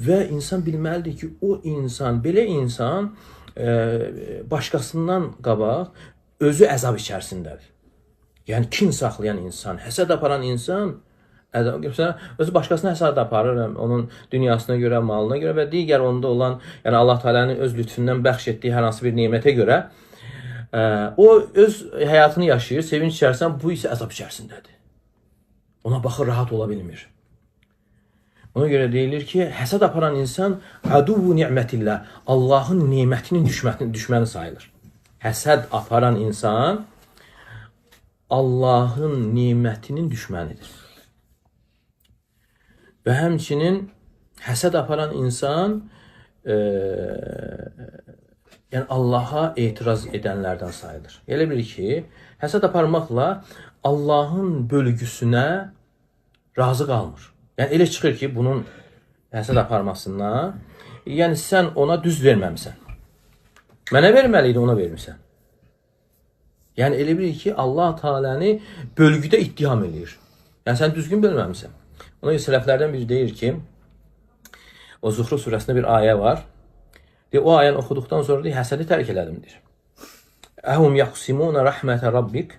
Və insan bilməlidir ki, o insan, belə insan başqasından qabaq özü əzab içərisindədir. Yəni kin saxlayan insan, həsəd aparan insan, özü başqasına həsəd aparır, onun dünyasına görə, malına görə və digər onda olan, yəni Allah Teala'nın öz lütfündən bəxş etdiyi hər hansı bir nemətə görə o öz həyatını yaşayır, sevinç içərisində, bu isə əzab içərisindədir. Ona baxır, rahat ola bilmir. Ona görə deyilir ki, həsəd aparan insan aduvu ni'mətillah, Allahın nemətinin düşməni sayılır. Həsəd aparan insan Allahın nemətinin düşmənidir. Və həmçinin həsəd aparan insan yəni Allaha etiraz edənlərdən sayılır. Elə bilir ki, həsəd aparmaqla Allahın bölgüsünə razı qalmır. Yəni elə çıxır ki, bunun həsəd aparmasından, yəni sən ona düz verməmisən. Mənə verməli idi, ona vermirsən. Yəni elə bilir ki, Allah Teala'nı bölgüdə ittiham edir. Yəni sən düzgün bölməmisən. Ona görə sələflərdən biri deyir ki, o Zuhruf surəsində bir ayə var. O ayəni oxuduqdan sonra deyir, həsədi tərk elədimdir. Əhum yaqsimuna rəhmətə rabbik.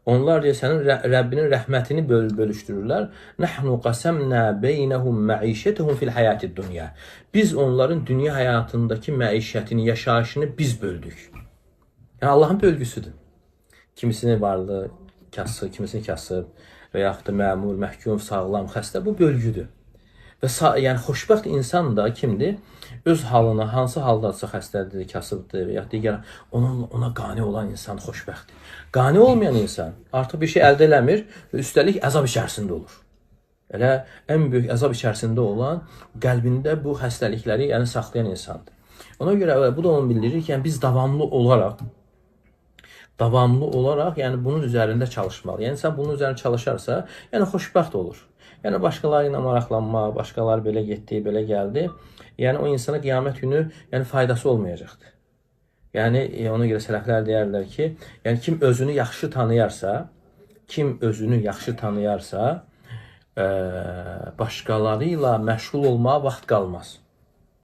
Onlar deyir, sənin Rəbbinin rəhmətini bölüşdürürlər. Nəhnu qasamna beynəhum məişətəhum fil həyatid dünya. Biz onların dünya həyatındakı məişətini, yaşayışını biz böldük. Yəni Allahın bölgüsüdür. Kimisinin varlı, kasıb, kimisinin kasıb və yaxud da məmur, məhkum, sağlam, xəstə, bu bölgüdür. Və yəni xoşbəxt insan da kimdir? Öz halına, hansı haldadsa xəstədir, kasıbdır və ya digər ona qane olan insan xoşbəxtdir. Qane olmayan insan artıq bir şey əldə eləmir və üstəlik əzab içərisində olur. Elə ən böyük əzab içərisində olan qəlbində bu xəstəlikləri yəni saxlayan insandır. Ona görə bu da onu bildirir ki, yəni biz davamlı olaraq yəni bunun üzərində çalışmalı. Yəni insan bunun üzərində çalışarsa, yəni xoşbəxt olur. Yəni başqaları ilə maraqlanmaq, başqaları belə getdi, belə gəldi. Yəni o insana qiyamət günü yəni faydası olmayacaqdır. Yəni ona görə sələflər deyərlər ki, yəni kim özünü yaxşı tanıyarsa, başqaları ilə məşğul olmağa vaxt qalmaz.